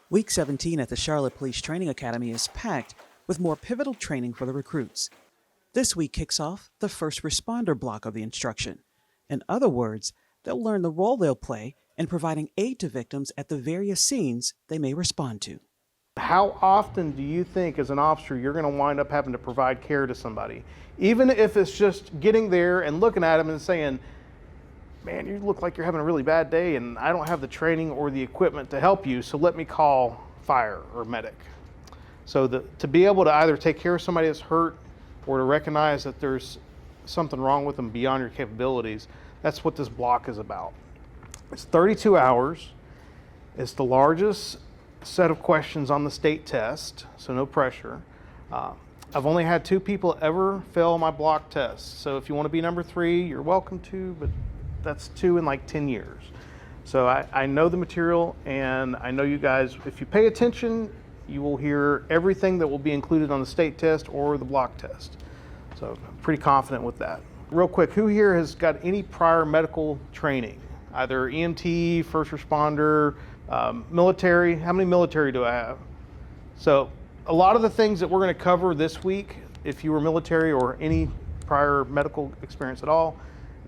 Week 17 at the Charlotte Police Training Academy is packed with more pivotal training for the recruits. This week kicks off the first responder block of the instruction. In other words, they'll learn the role they'll play in providing aid to victims at the various scenes they may respond to. How often do you think as an officer you're going to wind up having to provide care to somebody? Even if it's just getting there and looking at them and saying, man, you look like you're having a really bad day and I don't have the training or the equipment to help you, so let me call fire or medic. So to be able to either take care of somebody that's hurt or to recognize that there's something wrong with them beyond your capabilities, that's what this block is about. It's 32 hours. It's the largest set of questions on the state test, so no pressure. I've only had 2 people ever fail my block test. So if you want to be number 3, you're welcome to, but that's 2 in like 10 years. So I know the material, and I know you guys, if you pay attention, you will hear everything that will be included on the state test or the block test. So I'm pretty confident with that. Real quick, who here has got any prior medical training? Either EMT, first responder, military. How many military do I have? So a lot of the things that we're going to cover this week, if you were military or any prior medical experience at all,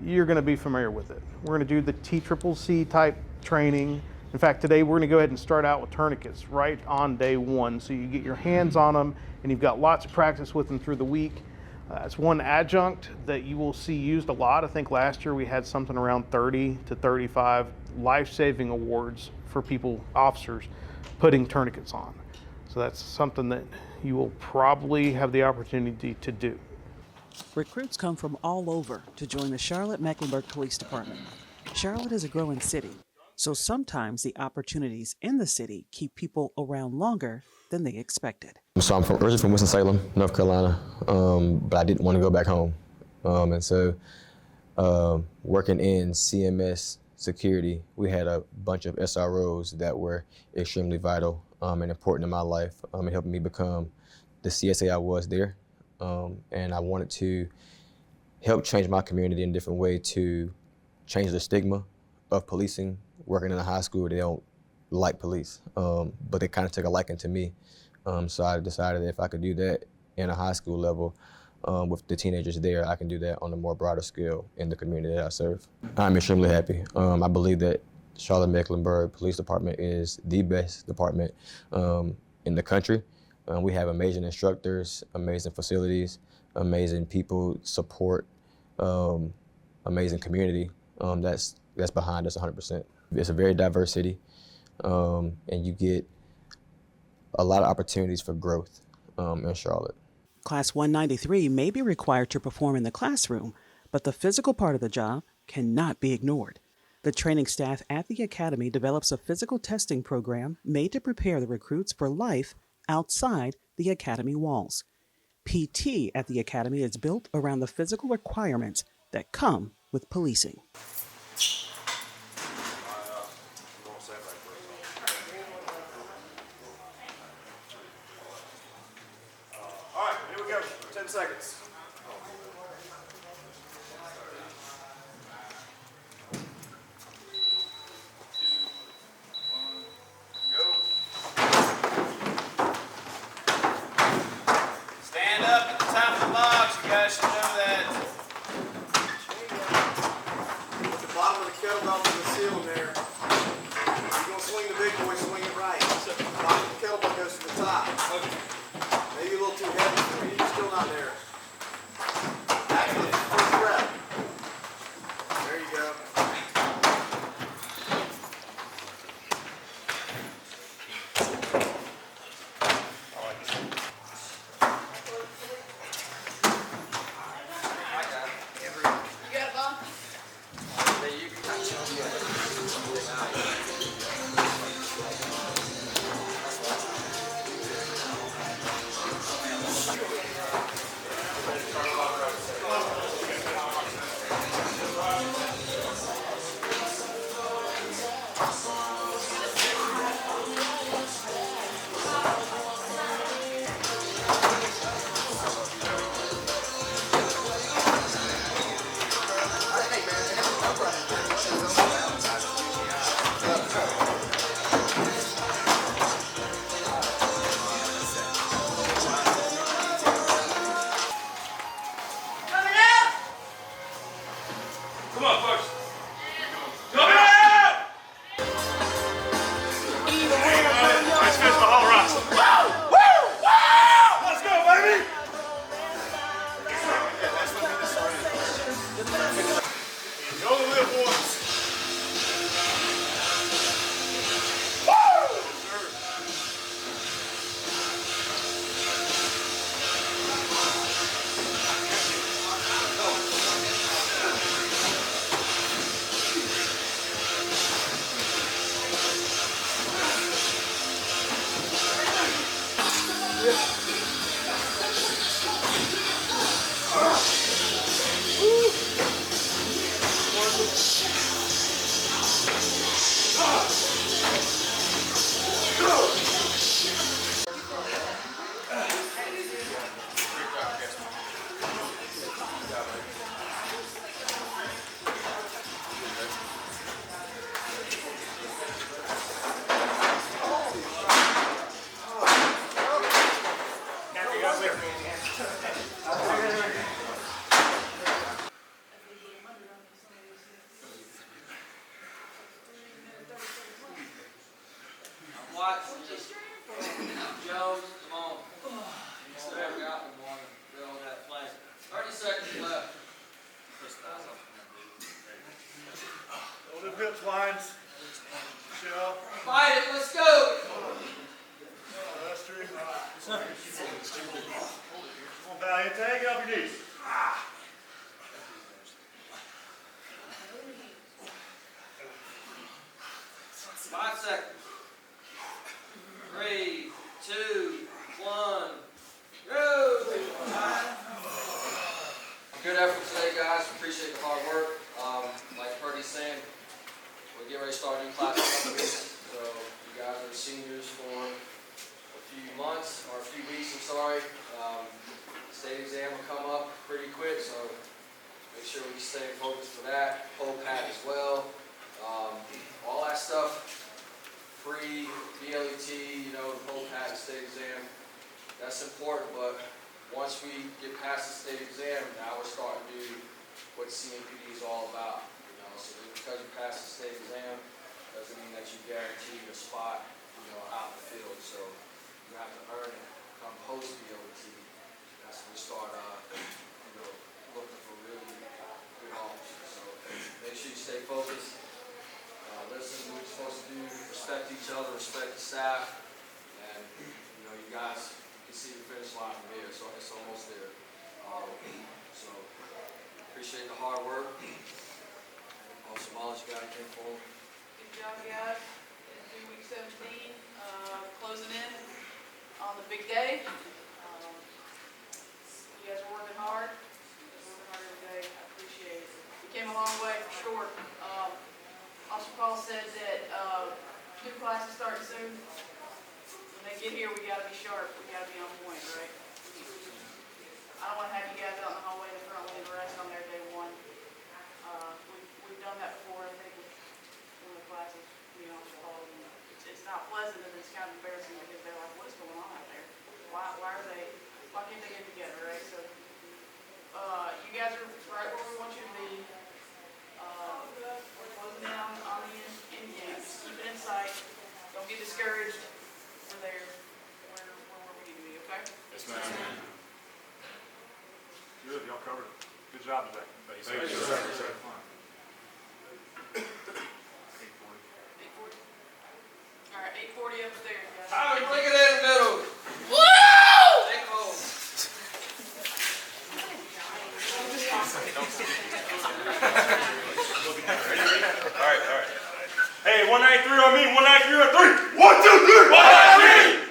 you're going to be familiar with it. We're going to do the TCCC type training. In fact, today we're going to go ahead and start out with tourniquets right on day 1, so you get your hands on them and you've got lots of practice with them through the week. It's one adjunct that you will see used a lot. I think last year we had something around 30 to 35 life-saving awards for people, officers, putting tourniquets on. So that's something that you will probably have the opportunity to do. Recruits come from all over to join the Charlotte-Mecklenburg Police Department. Charlotte is a growing city, so sometimes the opportunities in the city keep people around longer than they expected. So I'm originally from Winston-Salem, North Carolina, but I didn't want to go back home. And so working in CMS security, we had a bunch of SROs that were extremely vital and important in my life and helping me become the CSA I was there. And I wanted to help change my community in a different way to change the stigma of policing. Working in a high school, they don't like police, but they kind of took a liking to me. So I decided that if I could do that in a high school level with the teenagers there, I can do that on a more broader scale in the community that I serve. I'm extremely happy. I believe that Charlotte-Mecklenburg Police Department is the best department in the country. We have amazing instructors, amazing facilities, amazing people, support, amazing community that's behind us 100%. It's a very diverse city, and you get a lot of opportunities for growth in Charlotte. Class 193 may be required to perform in the classroom, but the physical part of the job cannot be ignored. The training staff at the Academy develops a physical testing program made to prepare the recruits for life outside the Academy walls. PT at the Academy is built around the physical requirements that come with policing. All right, here we go. 10 seconds. Stand up at the top of the box. You guys should know that. Put the bottom of the kettlebell to the ceiling there. You're going to swing the big boy, swing it right. So the bottom of the kettlebell goes to the top. Okay. Maybe a little too heavy for you. You're still not there. That's the first rep. There you go. Jones, come on. Still haven't gotten one. They're on that flank. 30 seconds left. Hold them hips, lines. Michelle. Fight it, let's go. Lester. Come on, Valiant. Tag up your knees. 5 seconds. 3, 2, 1, go! Good effort today, guys. Appreciate the hard work. Like Purdy's saying, we're getting ready to start a new class in a couple weeks. So you guys are seniors for a few months, or a few weeks, I'm sorry. State exam will come up pretty quick, so make sure we stay focused for that. POPAT as well. All that stuff, pre-BLET, you know, the POPAT state exam, that's important, but once we get past the state exam, now we're starting to do what CMPD is all about. You know, so because you pass the state exam, doesn't mean that you guarantee your spot, you know, out in the field. So you have to earn it come post-BLET. That's when we start, you know, looking for really good officers. So make sure you stay focused. Listen to what you're supposed to do, respect each other, respect the staff, and you know, you guys can see the finish line from here, so it's almost there. So appreciate the hard work. Also, Mullis, you got anything for them? Good job, guys. It's week 17, closing in on the big day. You guys are working hard. Every day. I appreciate it. We came a long way for sure. Officer Paul said that new classes starting soon. When they get here, we got to be sharp. We got to be on point, right? I don't want to have you guys out in the hallway in the front with the rest on their day one. We've done that before, I think, with one of the classes, you know, it's not pleasant and it's kind of embarrassing because they're like, what is going on out there? Why can't they get together, right? So, you guys are right where we want you to be. We're closing down on the end game. Just keep it in sight. Don't get discouraged. We're there. We're where we need to be, okay? Yes, ma'am. Good, y'all covered it. Good job today. Thank you, sir. 8:40. All right, 8:40 upstairs, guys. All right, look at that in the middle. Woo! Take home. All right. Hey, 193 on me, 193 on 3. 1, 2, 3. 193.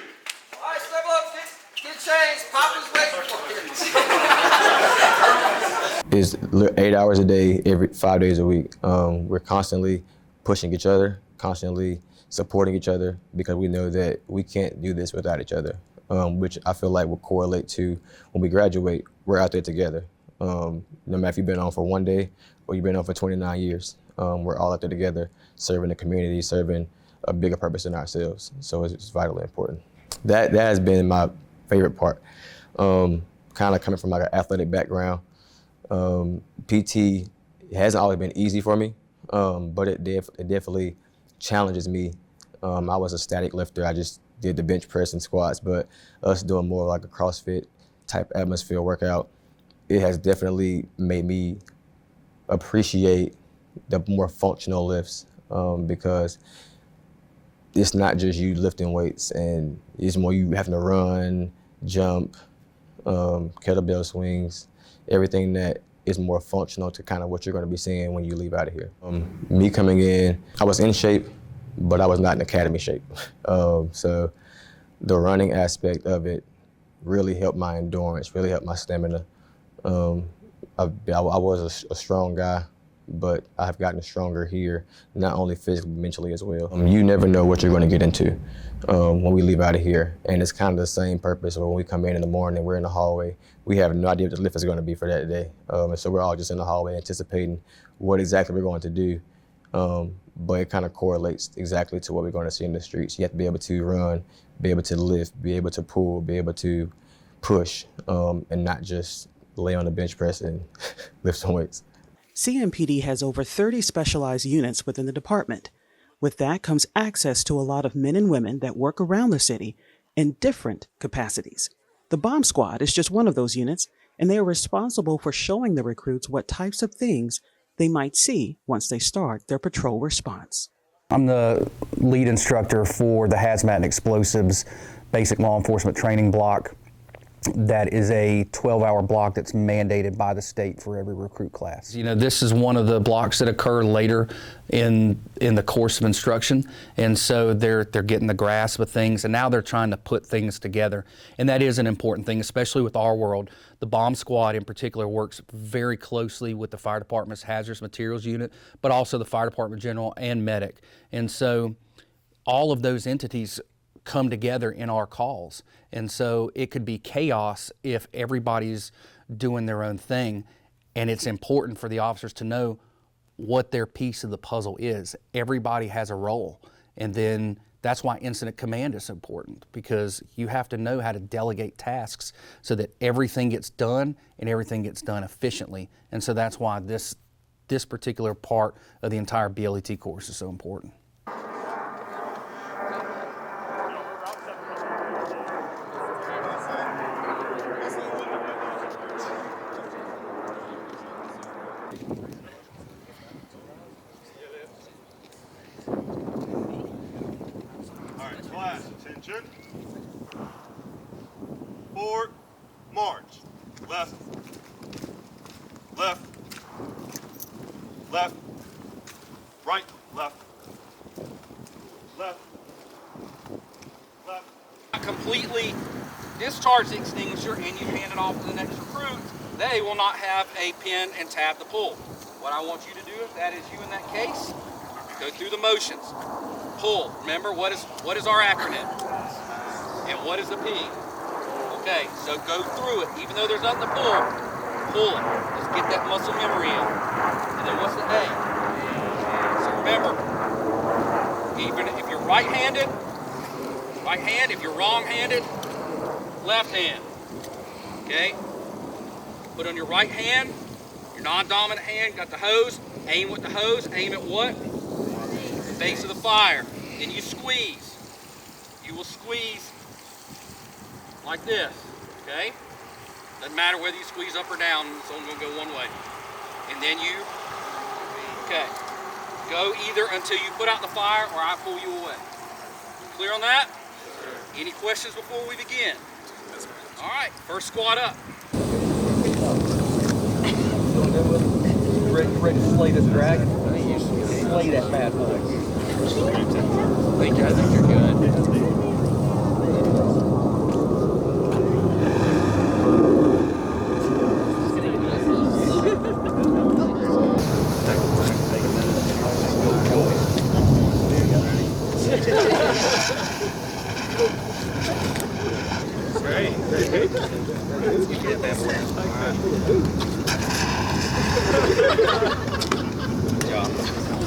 All right, step up, get changed. Poplin's waiting for you. Is 8 hours a day, every 5 days a week. We're constantly pushing each other, constantly supporting each other, because we know that we can't do this without each other, which I feel like will correlate to when we graduate, we're out there together. No matter if you've been on for 1 day or you've been on for 29 years, we're all out there together, serving the community, serving a bigger purpose than ourselves. So it's vitally important. That has been my favorite part. Kind of coming from like an athletic background, PT hasn't always been easy for me, but it definitely challenges me. I was a static lifter. I just did the bench press and squats, but us doing more like a CrossFit type atmosphere workout, it has definitely made me appreciate the more functional lifts, because it's not just you lifting weights, and it's more you having to run, jump, kettlebell swings, everything that is more functional to kind of what you're going to be seeing when you leave out of here. Me coming in, I was in shape, but I was not in academy shape. So the running aspect of it really helped my endurance, really helped my stamina. I was a strong guy, but I've gotten stronger here, not only physically, but mentally as well. You never know what you're going to get into when we leave out of here. And it's kind of the same purpose when we come in the morning, we're in the hallway, we have no idea what the lift is going to be for that day. And so we're all just in the hallway anticipating what exactly we're going to do. But it kind of correlates exactly to what we're going to see in the streets. You have to be able to run, be able to lift, be able to pull, be able to push, and not just lay on the bench press and lift some weights. CMPD has over 30 specialized units within the department. With that comes access to a lot of men and women that work around the city in different capacities. The bomb squad is just one of those units, and they are responsible for showing the recruits what types of things they might see once they start their patrol response. I'm the lead instructor for the Hazmat and Explosives Basic Law Enforcement Training Block. That is a 12-hour block that's mandated by the state for every recruit class. You know, this is one of the blocks that occur later in the course of instruction, and so they're getting the grasp of things, and now they're trying to put things together, and that is an important thing, especially with our world. The bomb squad in particular works very closely with the fire department's hazardous materials unit, but also the fire department general and medic, and so all of those entities come together in our calls. And so it could be chaos if everybody's doing their own thing. And it's important for the officers to know what their piece of the puzzle is. Everybody has a role. And then that's why incident command is important, because you have to know how to delegate tasks so that everything gets done and everything gets done efficiently. And so that's why this particular part of the entire BLET course is so important. Alright, class, attention. Forward, march. Left, left, left, right, left, left, left. Completely discharge the extinguisher and you hand it off to the next recruit, they will not have a pin and tab to pull. What I want you to do, if that is you in that case, go through the motions. Pull. Remember, what is our acronym? And what is the P? Okay, so go through it. Even though there's nothing to pull it. Just get that muscle memory in. And then what's the A? So remember, even if you're right-handed, right hand. If you're wrong-handed, left hand. Okay? Put on your right hand, your non-dominant hand, got the hose. Aim with the hose. Aim at what? The base of the fire. Then you squeeze. You will squeeze like this. Okay? Doesn't matter whether you squeeze up or down. It's only going to go one way. And then you, okay, go either until you put out the fire or I pull you away. Clear on that? Any questions before we begin? All right, first squad up. Ready to slay this dragon? Slay that bad boy. Thank you. I think you're good.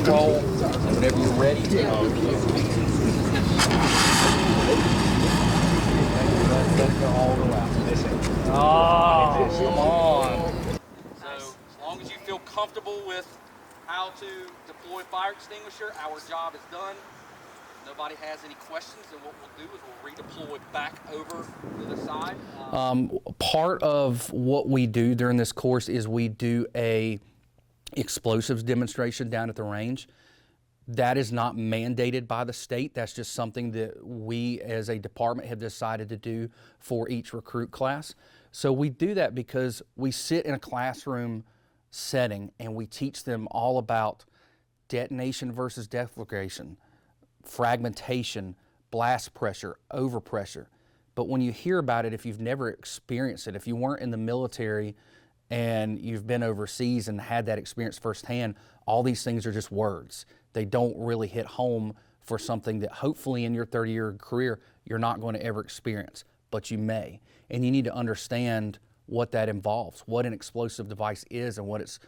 Roll whenever you're ready. Oh, come on. So as long as you feel comfortable with how to deploy fire extinguisher, our job is done. If nobody has any questions, then what we'll do is we'll redeploy back over to the side. Part of what we do during this course is we do a explosives demonstration down at the range. That is not mandated by the state. That's just something that we as a department have decided to do for each recruit class. So we do that because we sit in a classroom setting and we teach them all about detonation versus deflagration, fragmentation, blast pressure, overpressure. But when you hear about it, if you've never experienced it, if you weren't in the military and you've been overseas and had that experience firsthand, all these things are just words. They don't really hit home for something that hopefully in your 30-year career you're not going to ever experience, but you may. And you need to understand what that involves, what an explosive device is and what its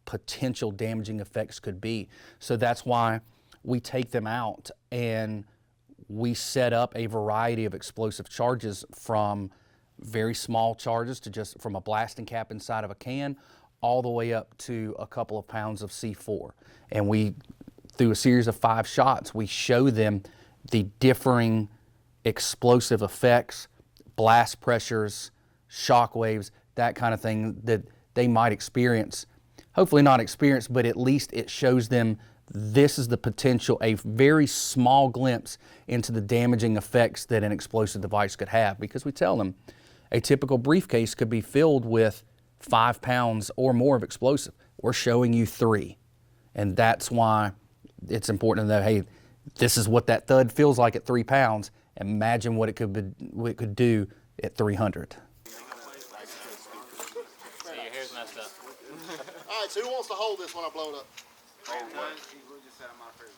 potential damaging effects could be. So that's why we take them out and we set up a variety of explosive charges, from very small charges to just from a blasting cap inside of a can all the way up to a couple of pounds of C4. And we, through a series of 5 shots, we show them the differing explosive effects, blast pressures, shock waves, that kind of thing that they might experience. Hopefully not experience, but at least it shows them this is the potential, a very small glimpse into the damaging effects that an explosive device could have. Because we tell them a typical briefcase could be filled with 5 pounds or more of explosive. We're showing you 3. And that's why it's important to know, hey, this is what that thud feels like at 3 pounds. Imagine what it could do at 300. Your hair's messed up. All right, so who wants to hold this when I blow it up? Hold what? We'll just set them on first.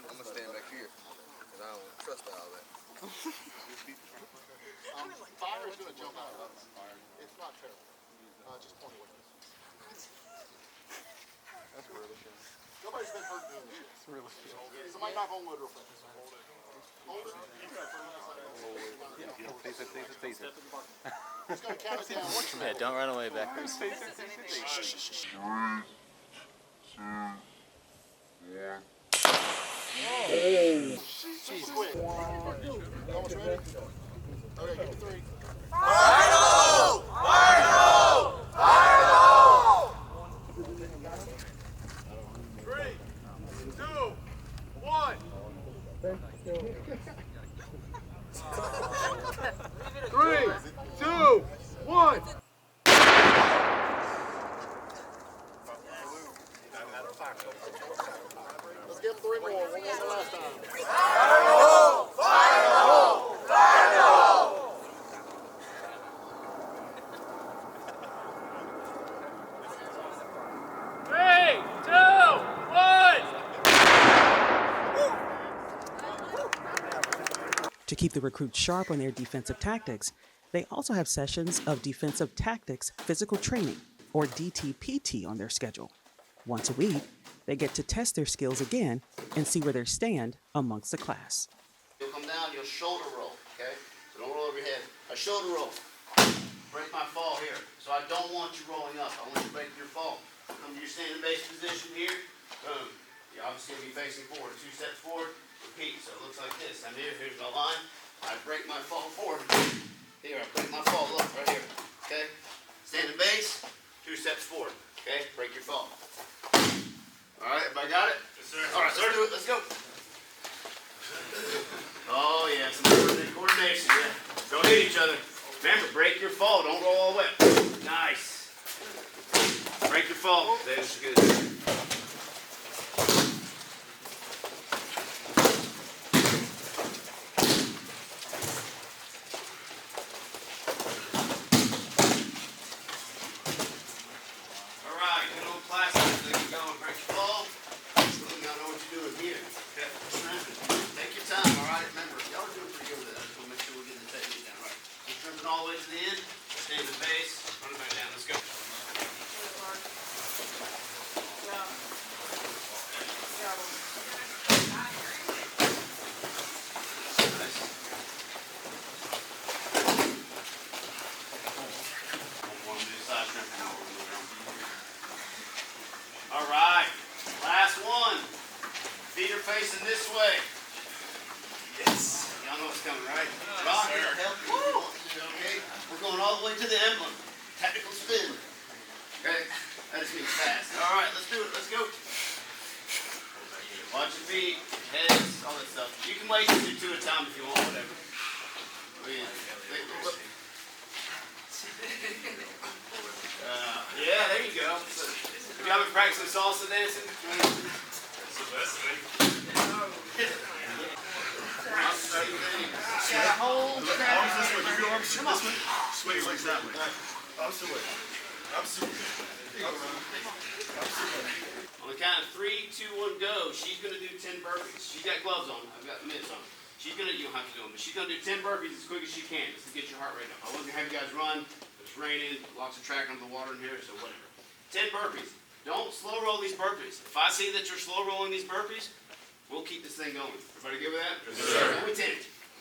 I'm gonna stand back here because I don't trust all that. Fire is going to jump out of us. It's not terrible. Just point away. That's really good. Nobody's been hurt doing this. It's really good. Somebody knock on wood real quick. Hold it. Face it. It's going to count us down. Yeah, don't run away backwards. She's quick. Almost ready? Okay, get to 3. Let's give them 3 more. One more than last time. To keep the recruits sharp on their defensive tactics, they also have sessions of Defensive Tactics Physical Training, or DTPT, on their schedule. Once a week, they get to test their skills again and see where they stand amongst the class. You'll come down, you'll shoulder roll, okay? So don't roll over your head. A shoulder roll. Break my fall here. So I don't want you rolling up. I want you to break your fall. Come to your standing base position here. Boom. You're obviously going to be facing forward. 2 steps forward. Repeat. So it looks like this. I'm here. Here's my line. I break my fall forward. Here, I break my fall. Look, right here. Okay? Standing base. 2 steps forward. Okay? Break your fall. All right, everybody got it? Yes, sir. All right, so do it. Let's go. Oh, yeah, some coordination, yeah. Don't hit each other. Remember, break your fall. Don't roll all the way. Nice. Break your fall. That's good. All right, good old classic. There you go. Break your fall. You gotta know what you're doing here. Okay. Take your time, all right? Remember, y'all are doing pretty good with that. I just want to make sure we're getting the technique down. All right. Keep trimming all the way to the end. Stay in the base. Run it back down. Let's go. All right, last one. Feet are facing this way. Yes. Y'all know what's coming, right? Rock it, help you. Okay. We're going all the way to the emblem. Tactical spin. Okay. That just means fast. All right, let's do it. Let's go. Watch your feet, heads, all that stuff. You can wait to do 2 at a time if you want, whatever. Yeah, there you go. So, have you ever practiced salsa dancing? That's the best thing. Arms this way. Keep your arms this way. Sway your legs that way. Arms this way. Arms this way. On the count of 3, 2, 1, go. She's going to do 10 burpees. She's got gloves on. I've got mitts on. She's going to, you don't have to do them, but she's going to do 10 burpees as quick as she can just to get your heart rate up. I wasn't going to have you guys run. It's raining. Lots of track under the water in here, so whatever. 10 burpees. Don't slow roll these burpees. If I see that you're slow rolling these burpees, we'll keep this thing going. Everybody good with that? Yes, sir. Only 10.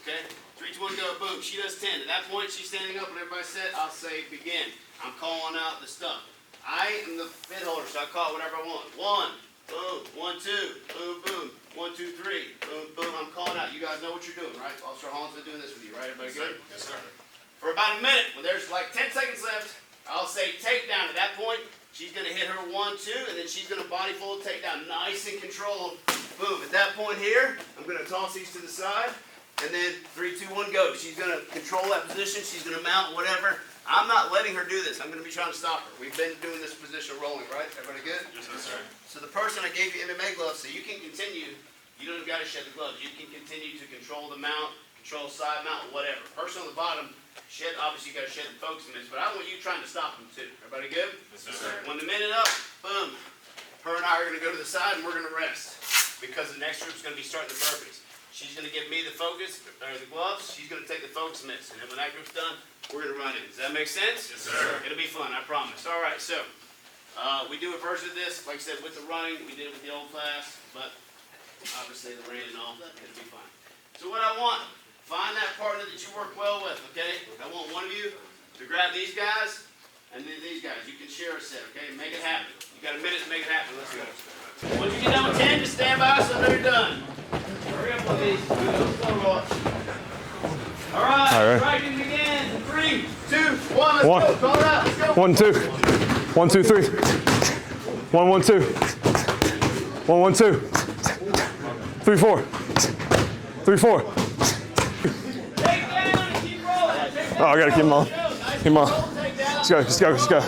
Okay? 3, 2, 1, go, boom. She does 10. At that point, she's standing up and everybody's set. I'll say begin. I'm calling out the stuff. I am the bid holder, so I call it whatever I want. 1, boom, 1, 2, boom, boom, 1, 2, 3, boom, boom. I'm calling out. You guys know what you're doing, right? Officer Holland's been doing this with you, right? Everybody good? Yes, sir. For about a minute, when there's like 10 seconds left, I'll say takedown. At that point, she's gonna hit her 1, 2, and then she's gonna body full takedown, nice and controlled. Boom. At that point here, I'm gonna toss these to the side, and then 3, 2, 1, go. She's gonna control that position. She's gonna mount whatever. I'm not letting her do this. I'm gonna be trying to stop her. We've been doing this position rolling, right? Everybody good? Yes, sir. So the person I gave you MMA gloves, so you can continue. You don't gotta shed the gloves. You can continue to control the mount, control side mount, whatever. Person on the bottom, shed. Obviously, you gotta shed the focus miss, but I want you trying to stop them too. Everybody good? Yes, sir. When the minute up, boom. Her and I are gonna go to the side and we're gonna rest because the next group's gonna be starting the burpees. She's gonna give me the focus, or the gloves. She's gonna take the focus miss, and then when that group's done, we're gonna run in. Does that make sense? Yes, sir. It'll be fun, I promise. All right, so we do a version of this, like I said, with the running. We did it with the old class, but obviously the rain and all, it'll be fine. So what I want, find that partner that you work well with, okay? I want one of you to grab these guys, and then these guys. You can share a set, okay? Make it happen. You got a minute to make it happen. Let's go. Once you get done with 10, just stand by so I know you're done. Hurry up on these. All right. Striking again. 3, 2, 1. Let's go. Call it out. Let's go. 1, 2. 1, 2, 3. 1, 1, 2. 1, 1, 2. 3, 4. 3, 4. Take down and keep rolling. Take down. Oh, I gotta keep him on. Keep him on. Let's go. Let's go. Let's go.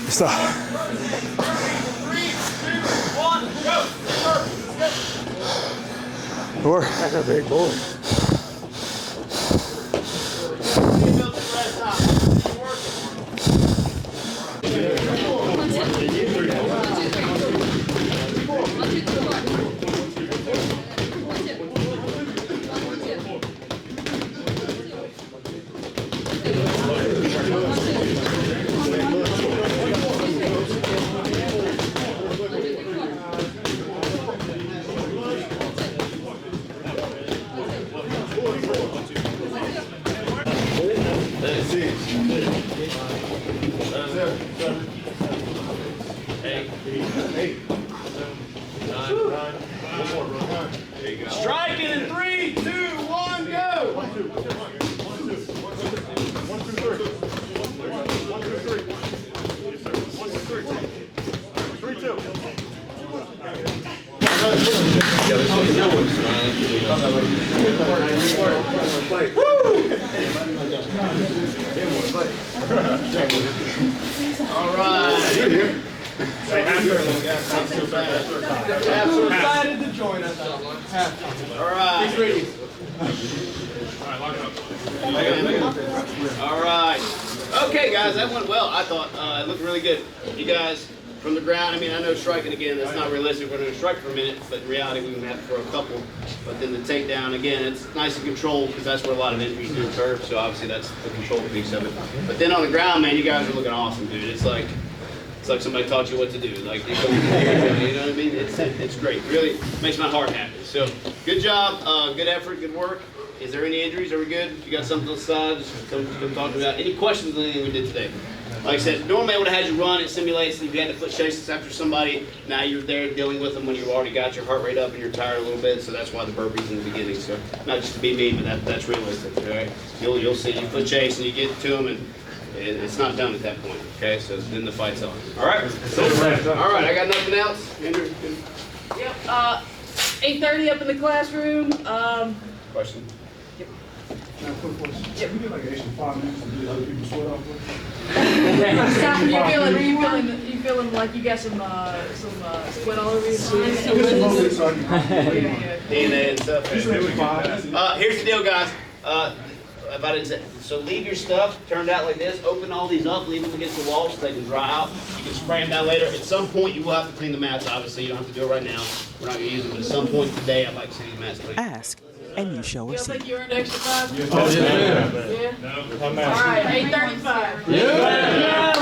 Stop. 3, 2, 1, go. Work. That's a big boy. Striking in 3, 2, 1, go. 1, 2, 3. 1, 2, 3. 1, 2, 3. 3, 2. All right. So excited to join us. All right. All right. Okay, guys, that went well. I thought it looked really good. You guys, from the ground, I mean, I know striking again, that's not realistic. We're going to strike for a minute, but in reality, we can have it for a couple. But then the takedown, again, it's nice and controlled because that's where a lot of injuries do occur. So obviously, that's the control piece of it. But then on the ground, man, you guys are looking awesome, dude. It's like somebody taught you what to do. Like, you know what I mean? It's great. Really makes my heart happy. So, good job, good effort, good work. Is there any injuries? Are we good? You got something on the side? Just come talk about. Any questions on anything we did today? Like I said, normally I would have had you run. It simulates if you had to foot chases after somebody. Now you're there dealing with them when you've already got your heart rate up and you're tired a little bit. So that's why the burpees in the beginning. So not just to be mean, but that's realistic. All right. You'll see you foot chase and you get to them and it's not done at that point. Okay. So then the fight's on. All right. All right. I got nothing else. Andrew. Yep, 8:30 up in the classroom. Question. Yep. We get like an extra 5 minutes to do other people's sweat off with. You feeling like you got some sweat all over you? DNA and stuff. Here's the deal, guys. if I didn't say, so leave your stuff turned out like this, open all these up, leave them against the wall so they can dry out. You can spray them down later. At some point, you will have to clean the mats, obviously. You don't have to do it right now. We're not gonna use them, but at some point today, I'd like to see these mats cleaned. Ask, and you shall You don't think receive. you earned extra time? Oh, yeah. Yeah? All right, 8:35. Yeah.